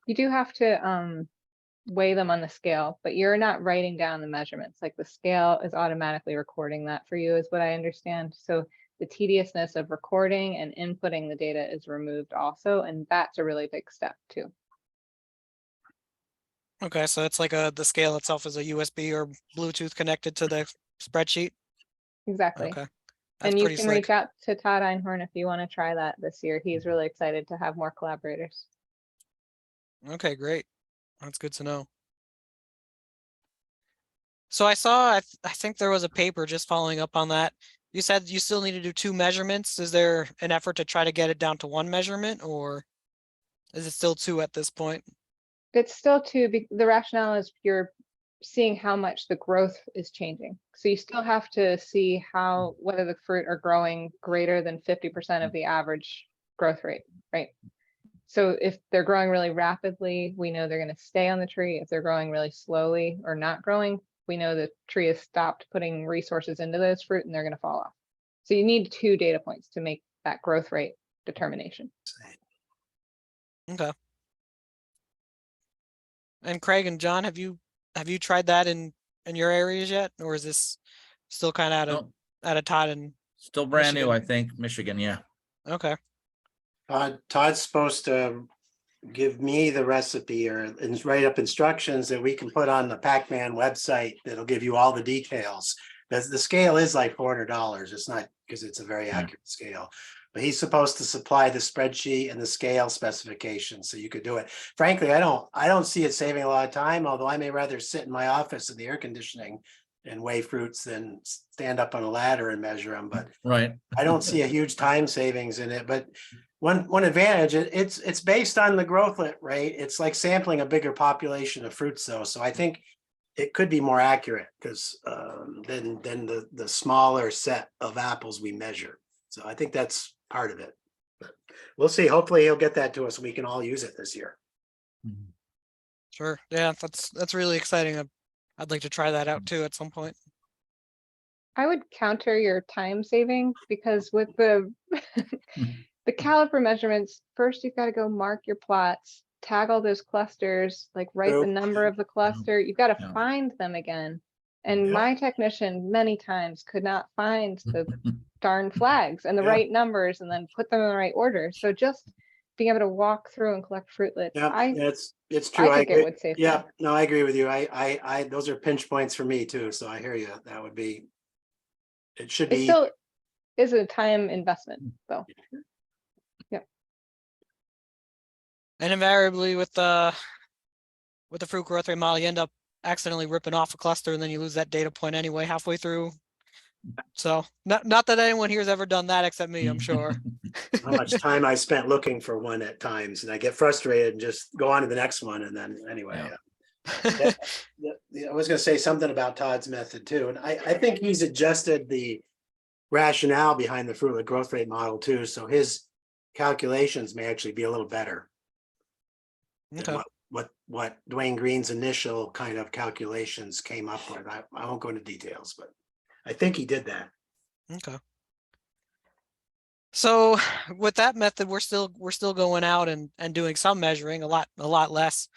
You do have to weigh them on the scale, but you're not writing down the measurements. Like the scale is automatically recording that for you, is what I understand. So the tediousness of recording and inputting the data is removed also, and that's a really big step too. Okay, so it's like the scale itself is a USB or Bluetooth connected to the spreadsheet? Exactly. Okay. That's and you can reach out to Todd Einhorn if you want to try that this year. He's really excited to have more collaborators. Okay, great. That's good to know. So I think there was a paper just following up on that. You said you still need to do 2 measurements. Is there an effort to try to get it down to 1 measurement, or is it still 2 at this point? It's still 2. The rationale is you're seeing how much the growth is changing. So you still have to see whether the fruit are growing greater than 50% of the average growth rate, right? So if they're growing really rapidly, we know they're going to stay on the tree. If they're growing really slowly or not growing, we know the tree has stopped putting resources into those fruit and they're going to fall off. So you need 2 data points to make that growth rate determination. Okay. And Craig and John, have you tried that in your areas yet, or is this still kind of No, out of Todd and still brand new, Michigan. I think, Michigan, yeah. okay? Todd's supposed to give me the recipe or write up instructions that we can put on the Pac-Man website that'll give you all the details. The scale is like $400. It's not because it's a very Yeah. accurate scale. But he's supposed to supply the spreadsheet and the scale specifications so you could do it. Frankly, I don't see it saving a lot of time, although I may rather sit in my office in the air conditioning and weigh fruits than stand up on a ladder and measure them. But Right. I don't see a huge time savings in it. But one advantage, it's based on the growth rate. It's like sampling a bigger population of fruits though. So I think it could be more accurate because than the smaller set of apples we measure. So I think that's part of it. But we'll see. Hopefully he'll get that to us and we can all use it this year. Sure. Yeah, that's really exciting. I'd like to try that out too at some point. I would counter your time saving because with the the caliper measurements, first you've got to go mark your plots, tag all those clusters, like write the True. number of the cluster. You've got to Yeah. find them again. And Yep. my technician many times could not find the darn flags and the Yeah. right numbers and then put them in the right order. So just being able to walk through and collect fruitlets, Yeah, it's true. I think it agree. would save Yeah, time. no, I agree with you. I those are pinch points for me too. So I hear you. That would be, it should It be. still is a time investment though. And invariably with the fruit growth rate model, you end up accidentally ripping off a cluster and then you lose that data point anyway halfway through. So not that anyone here has ever done that except me, I'm sure. How much time I spent looking for one at times, and I get frustrated and just go on to the next one. And then anyway, I was going to say something about Todd's method too, and I think he's adjusted the rationale behind the fruitlet growth rate model too, so his calculations may actually be a little better than Okay. what Dwayne Green's initial kind of calculations came up with. I won't go into details, but I think he did that. Okay. So with that method, we're still going out and doing some measuring, a lot less.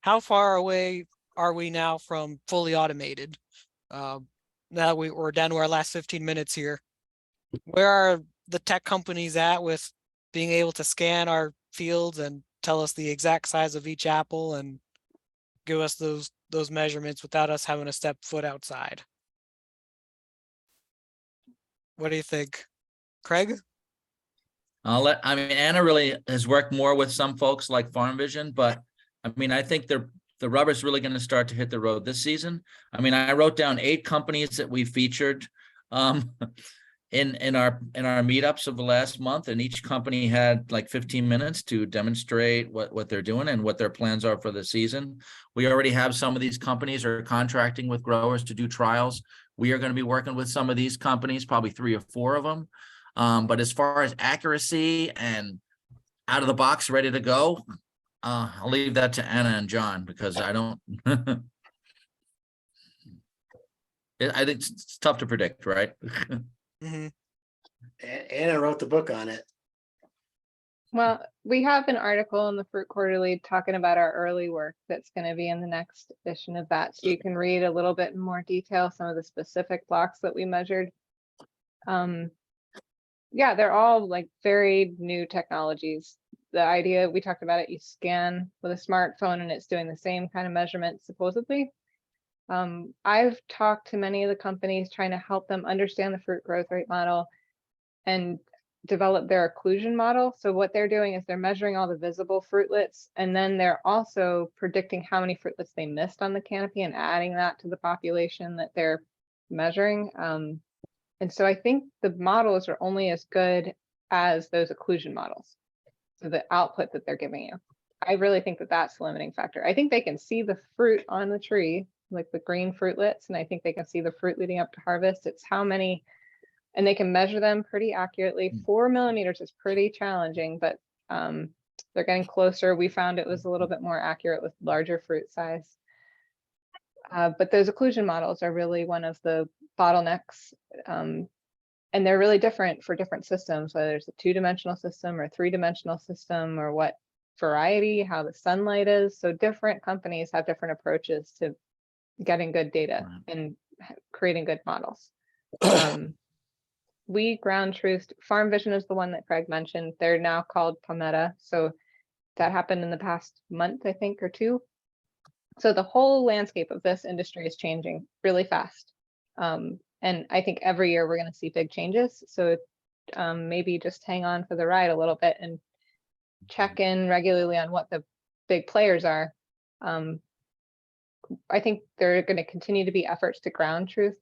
How far away are we now from fully automated? Now that we're down to our last 15 minutes here. Where are the tech companies at with being able to scan our fields and tell us the exact size of each apple and give us those measurements without us having to step foot outside? What do you think, Craig? I mean, Anna really has worked more with some folks like Farm Vision, but I mean, I think the rubber's really going to start to hit the road this season. I mean, I wrote down 8 companies that we featured in our meetups of the last month, and each company had like 15 minutes to demonstrate what they're doing and what their plans are for the season. We already have some of these companies are contracting with growers to do trials. We are going to be working with some of these companies, probably 3 or 4 of them. But as far as accuracy and out of the box, ready to go, I'll leave that to Anna and John because I don't. I think it's tough to predict, right? Mm-hmm. Anna wrote the book on it. Well, we have an article in the Fruit Quarterly talking about our early work that's going to be in the next edition of that. So you can read a little bit in more detail some of the specific blocks that we measured. Yeah, they're all like very new technologies. The idea, we talked about it, you scan with a smartphone and it's doing the same kind of measurements supposedly. I've talked to many of the companies trying to help them understand the fruit growth rate model and develop their occlusion model. So what they're doing is they're measuring all the visible fruitlets, and then they're also predicting how many fruitlets they missed on the canopy and adding that to the population that they're measuring. And so I think the models are only as good as those occlusion models. So the output that they're giving you. I really think that that's the limiting factor. I think they can see the fruit on the tree, like the green fruitlets, and I think they can see the fruit leading up to harvest. It's how many, and they can measure them pretty accurately. 4 millimeters is pretty challenging, but They're getting closer. We found it was a little bit more accurate with larger fruit size. But those occlusion models are really one of the bottlenecks. And they're really different for different systems, whether it's a 2-dimensional system or 3-dimensional system, or what variety, how the sunlight is. So different companies have different approaches to getting good data and creating good models. We ground truthed. Farm Vision is the one that Craig mentioned. They're now called Palmetto. So that happened in the past month, I think, or 2. So the whole landscape of this industry is changing really fast. And I think every year we're going to see big changes. So maybe just hang on for the ride a little bit and check in regularly on what the big players are. I think there are going to continue to be efforts to ground truth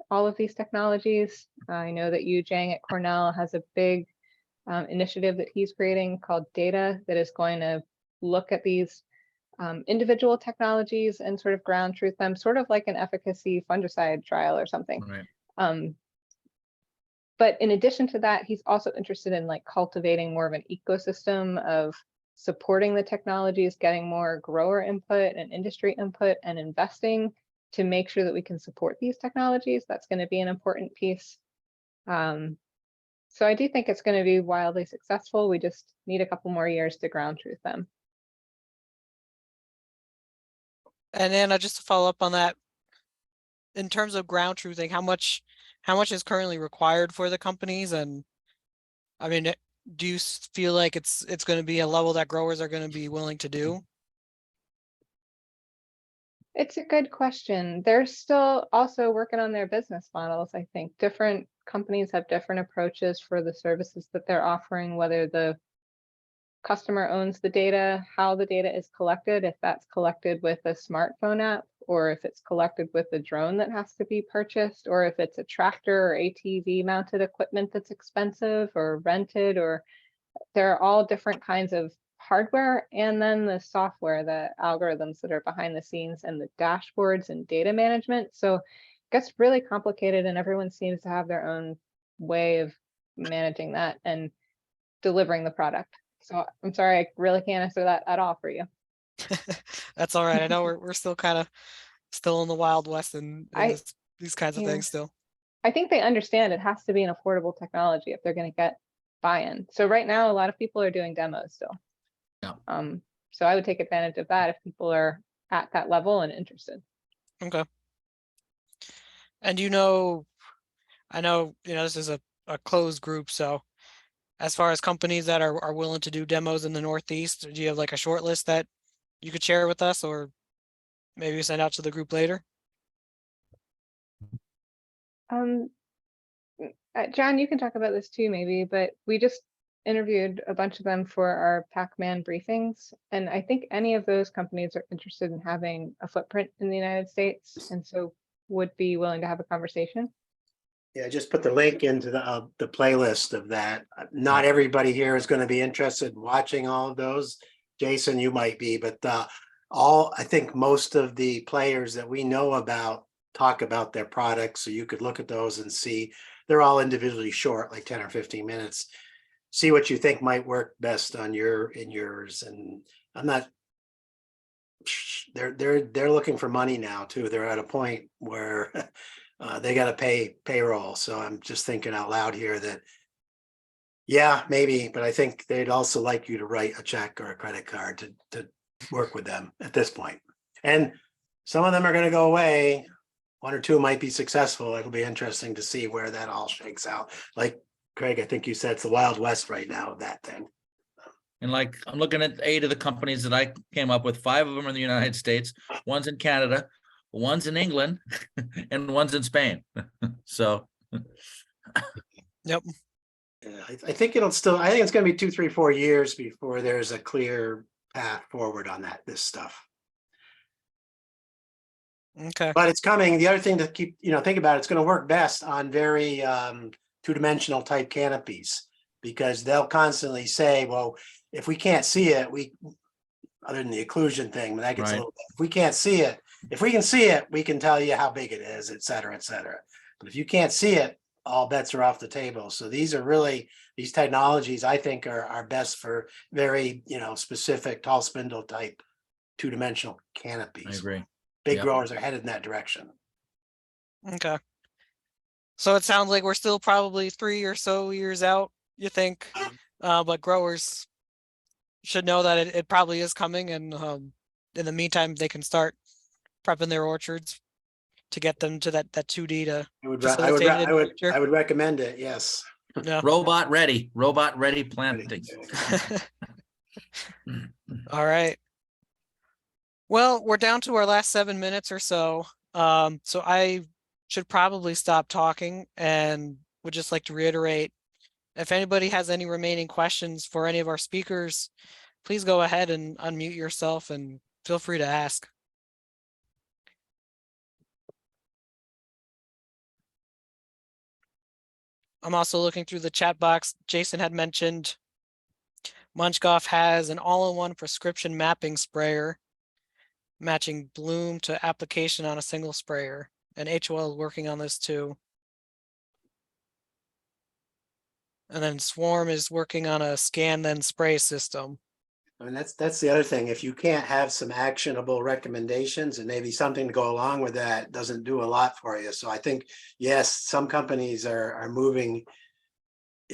all of these technologies. I know that Yu Zhang at Cornell has a big initiative that he's creating called Data that is going to look at these individual technologies and sort of ground truth them, sort of like an efficacy fungicide trial or something. Right. But in addition to that, he's also interested in like cultivating more of an ecosystem of supporting the technologies, getting more grower input and industry input, and investing to make sure that we can support these technologies. That's going to be an important piece. So I do think it's going to be wildly successful. We just need a couple more years to ground truth them. And Anna, just to follow up on that, in terms of ground truthing, how much is currently required for the companies? And I mean, do you feel like it's going to be a level that growers are going to be willing to do? It's a good question. They're still also working on their business models. I think different companies have different approaches for the services that they're offering, whether the customer owns the data, how the data is collected, if that's collected with a smartphone app, or if it's collected with a drone that has to be purchased, or if it's a tractor or ATV mounted equipment that's expensive or rented, or there are all different kinds of hardware, and then the software, the algorithms that are behind the scenes, and the dashboards and data management. So it gets really complicated, and everyone seems to have their own way of managing that and delivering the product. So I'm sorry, I really can't answer that at all for you. That's all right. I know we're still kind of still in the Wild West and these kinds of things still. I think they understand it has to be an affordable technology if they're going to get buy-in. So right now, a lot of people are doing demos still. Yeah. So I would take advantage of that if people are at that level and interested. Okay. And I know, this is a closed group, so as far as companies that are willing to do demos in the Northeast, do you have like a short list that you could share with us, or maybe send out to the group later? John, you can talk about this too, maybe, but we just interviewed a bunch of them for our Pac-Man briefings. And I think any of those companies are interested in having a footprint in the United States, and so would be willing to have a conversation. Yeah, just put the link into the playlist of that. Not everybody here is going to be interested in watching all of those. Jason, you might be, but I think most of the players that we know about talk about their products. So you could look at those and see they're all individually short, like 10 or 15 minutes. See what you think might work best on yours. And I'm not, they're looking for money now too. They're at a point where they got to pay payroll. So I'm just thinking out loud here that, yeah, maybe, but I think they'd also like you to write a check or a credit card to work with them at this point. And some of them are going to go away. 1 or 2 might be successful. It'll be interesting to see where that all shakes out. Like Craig, I think you said it's the Wild West right now of that thing. And like, I'm looking at 8 of the companies that I came up with. 5 of them are in the United States, 1's in Canada, 1's in England, and 1's in Spain. So. Yep. Yeah, I think it's going to be 2, 3, 4 years before there's a clear path forward on this stuff. Okay. But it's coming. The other thing to keep, think about, it's going to work best on very 2-dimensional type canopies, because they'll constantly say, well, if we can't see it, other than the occlusion thing, but that gets a little bit, if we can't see it, if we can see it, we can tell you how big it is, et cetera, et cetera. But if you can't see it, all bets are off the table. So these are really, these technologies I think are best for very, specific tall spindle type two-dimensional I canopies. agree. Big Yep. growers are headed in that direction. Okay. So it sounds like we're still probably 3 or so years out, you think? But growers should know that it probably is coming, and in the meantime, they can start prepping their orchards to get them to that 2D to facilitate it in the future. I would recommend it. Yes. Yeah. Robot ready plantings. All right. Well, we're down to our last 7 minutes or so. So I should probably stop talking and would just like to reiterate, if anybody has any remaining questions for any of our speakers, please go ahead and unmute yourself and feel free to ask. I'm also looking through the chat box. Jason had mentioned Munchkoff has an all-in-one prescription mapping sprayer, matching bloom to application on a single sprayer. And HOL is working on this too. And then Swarm is working on a scan then spray system. I mean, that's the other thing. If you can't have some actionable recommendations and maybe something to go along with that, doesn't do a lot for you. So I think, yes, some companies are moving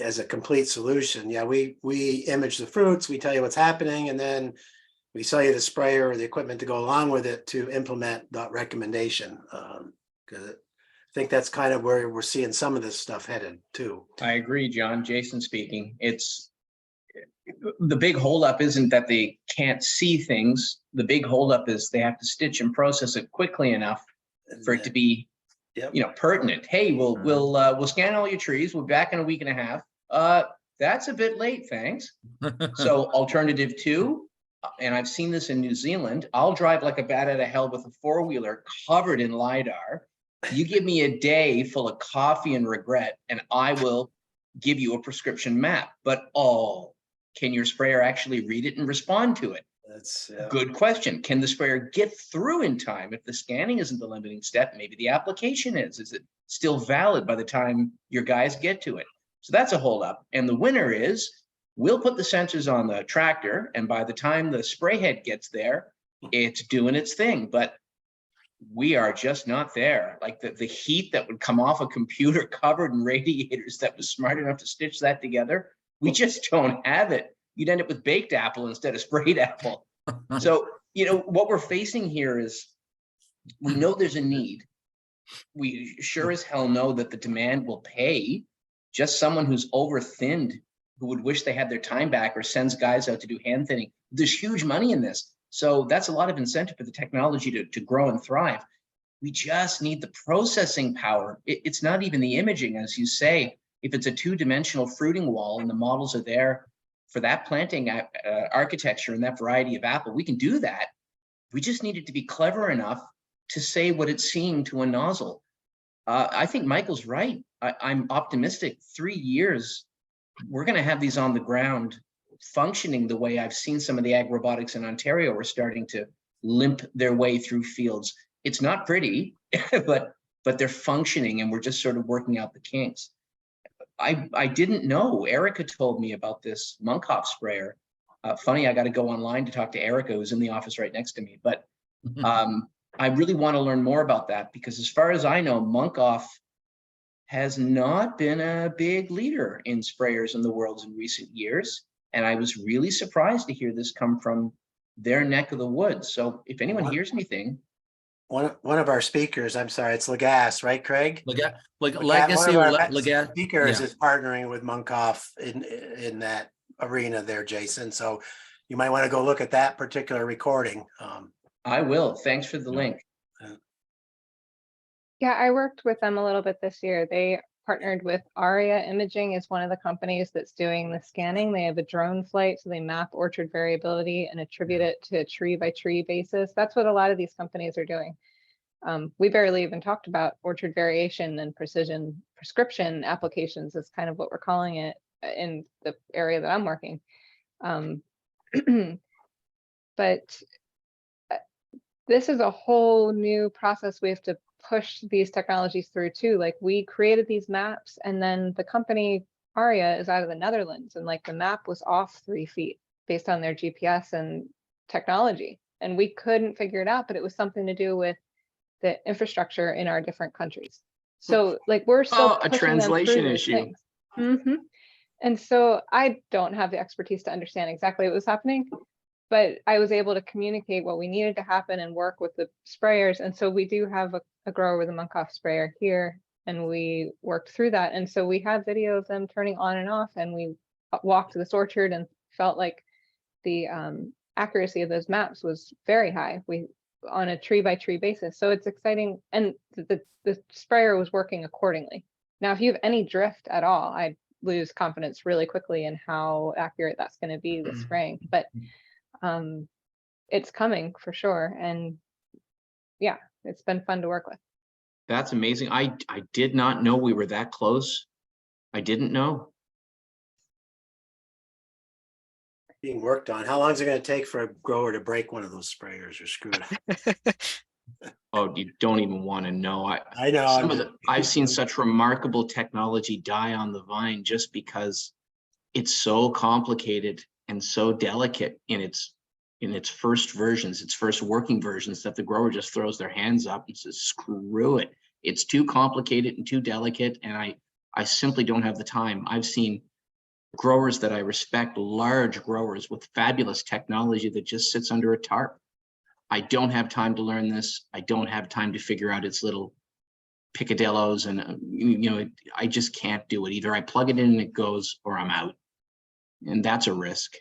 as a complete solution. Yeah, we image the fruits, we tell you what's happening, and then we sell you the sprayer or the equipment to go along with it to implement that recommendation. Because I think that's kind of where we're seeing some of this stuff headed too. I agree, John. Jason speaking. It's the big holdup isn't that they can't see things. The big holdup is they have to stitch and process it quickly enough for it to be, pertinent. Hey, we'll scan all your trees. We'll be back in a week and a half. That's a bit late, thanks. So alternative 2, and I've seen this in New Zealand. I'll drive like a bat out of hell with a 4-wheeler covered in LiDAR. You give me a day full of coffee and regret, and I will give you a prescription map. But can your sprayer actually read it and respond to it? That's Good question. Can the sprayer get through in time? If the scanning isn't the limiting step, maybe the application is. Is it still valid by the time your guys get to it? So that's a holdup. And the winner is, we'll put the sensors on the tractor, and by the time the spray head gets there, it's doing its thing. But we are just not there. Like the heat that would come off a computer covered in radiators that was smart enough to stitch that together, we just don't have it. You'd end up with baked apple instead of sprayed apple. So, what we're facing here is, we know there's a need. We sure as hell know that the demand will pay. Just someone who's over thinned, who would wish they had their time back or sends guys out to do hand thinning. There's huge money in this. So that's a lot of incentive for the technology to grow and thrive. We just need the processing power. It's not even the imaging, as you say. If it's a 2-dimensional fruiting wall and the models are there for that planting architecture and that variety of apple, we can do that. We just need it to be clever enough to say what it's seeing to a nozzle. I think Michael's right. I'm optimistic. 3 years, we're going to have these on the ground functioning the way I've seen some of the ag robotics in Ontario are starting to limp their way through fields. It's not pretty, but they're functioning, and we're just sort of working out the kinks. I didn't know. Erica told me about this Munchkoff sprayer. Funny, I got to go online to talk to Erica, who's in the office right next to me. But I really want to learn more about that, because as far as I know, Munchkoff has not been a big leader in sprayers in the world in recent years. And I was really surprised to hear this come from their neck of the woods. So if anyone hears anything. One of our speakers, I'm sorry, it's Lagasse, right, Craig? Legacy. One of our Legacy. speakers is partnering with Munchkoff in that arena there, Jason. So you might want to go look at that particular recording. I will. Thanks for the link. Yeah, I worked with them a little bit this year. They partnered with Aria Imaging, is one of the companies that's doing the scanning. They have a drone flight, so they map orchard variability and attribute it to a tree by tree basis. That's what a lot of these companies are doing. We barely even talked about orchard variation and precision prescription applications is kind of what we're calling it in the area that I'm working. But this is a whole new process we have to push these technologies through too. Like we created these maps, and then the company Aria is out of the Netherlands, and like the map was off 3 feet based on their GPS and technology. And we couldn't figure it out, but it was something to do with the infrastructure in our different countries. So like we're still Oh, a pushing them through translation those issue. things. Mhm. And so I don't have the expertise to understand exactly what was happening, but I was able to communicate what we needed to happen and work with the sprayers. And so we do have a grower with a Munkoff sprayer here, and we worked through that. And so we have video of them turning on and off, and we walked this orchard and felt like the accuracy of those maps was very high. We on a tree by tree basis. So it's exciting. And the sprayer was working accordingly. Now, if you have any drift at all, I lose confidence really quickly in how accurate that's going to be with spraying. But it's coming for sure. And yeah, it's been fun to work with. That's amazing. I did not know we were that close. I didn't know. Being worked on. How long is it going to take for a grower to break one of those sprayers or screw it up? Oh, you don't even want to know. I know. I've seen such remarkable technology die on the vine just because it's so complicated and so delicate in its first versions, its first working versions, that the grower just throws their hands up and says, screw it. It's too complicated and too delicate, and I simply don't have the time. I've seen growers that I respect, large growers with fabulous technology that just sits under a tarp. I don't have time to learn this. I don't have time to figure out its little picadillos, and I just can't do it. Either I plug it in and it goes, or I'm out, and that's a risk.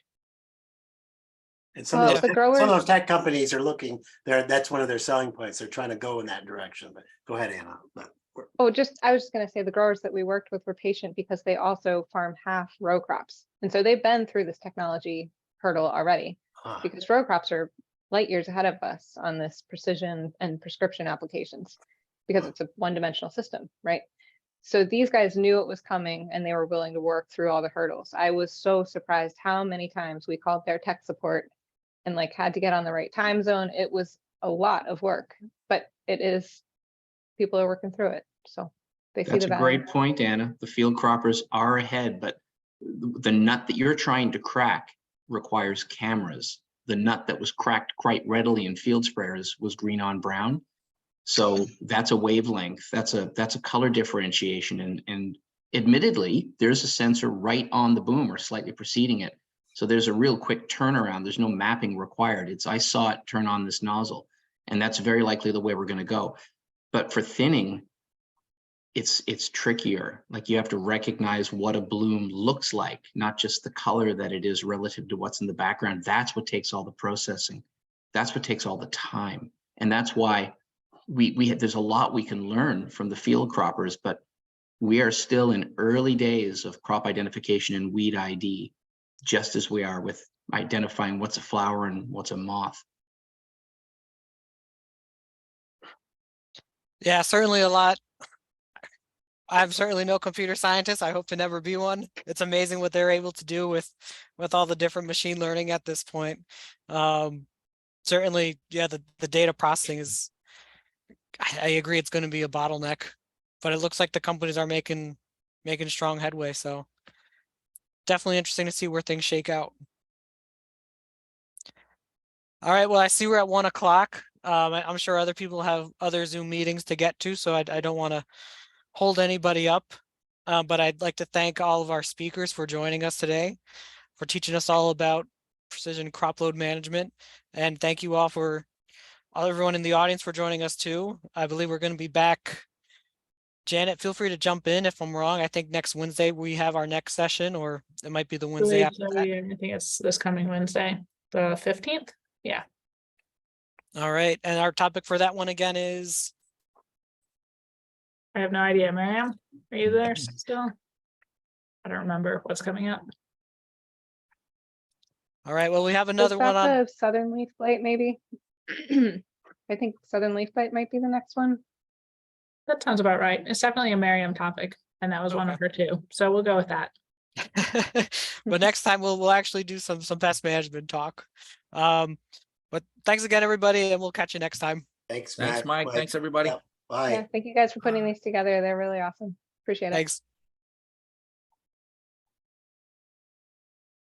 And some Well, of the those, growers- some of those tech companies are looking there. That's one of their selling points. They're trying to go in that direction. But go ahead, Anna. I was just going to say the growers that we worked with were patient because they also farm half row crops. And so they've been through this technology hurdle already, because row crops are light years ahead of us on this precision and prescription applications, because it's a one-dimensional system, right? So these guys knew it was coming, and they were willing to work through all the hurdles. I was so surprised how many times we called their tech support and like had to get on the right time zone. It was a lot of work, but people are working through it. So they see That's the a value. great point, Anna. The field croppers are ahead, but the nut that you're trying to crack requires cameras. The nut that was cracked quite readily in field sprayers was green on brown. So that's a wavelength. That's a color differentiation. And admittedly, there's a sensor right on the boom or slightly preceding it. So there's a real quick turnaround. There's no mapping required. I saw it turn on this nozzle, and that's very likely the way we're going to go. But for thinning, it's trickier. Like, you have to recognize what a bloom looks like, not just the color that it is relative to what's in the background. That's what takes all the processing. That's what takes all the time. And that's why there's a lot we can learn from the field croppers, but we are still in early days of crop identification and weed ID, just as we are with identifying what's a flower and what's a moth. Yeah, certainly a lot. I'm certainly no computer scientist. I hope to never be one. It's amazing what they're able to do with all the different machine learning at this point. Certainly, yeah, the data processing is, I agree, it's going to be a bottleneck, but it looks like the companies are making strong headway. So definitely interesting to see where things shake out. All right, well, I see we're at 1 o'clock. I'm sure other people have other Zoom meetings to get to, so I don't want to hold anybody up, but I'd like to thank all of our speakers for joining us today, for teaching us all about precision crop load management, and thank you all everyone in the audience for joining us too. I believe we're going to be back. Janet, feel free to jump in if I'm wrong. I think next Wednesday we have our next session, or it might be the Wednesday after that. I think it's this coming Wednesday, the 15th. Yeah. All right, and our topic for that one again is? I have no idea. Miriam, are you there still? I don't remember what's coming up. All right, well, we have another one on. The southern leaf blight, maybe. I think southern leaf blight might be the next one. That sounds about right. It's definitely a Miriam topic, and that was one of her too. So we'll go with that. But next time we'll actually do some pest management talk. But thanks again, everybody, and we'll catch you next time. Thanks, Thanks, Mike. Mike. Thanks, everybody. Yep. Bye. Yeah, thank you guys for putting these together. They're really awesome. Appreciate it. Thanks.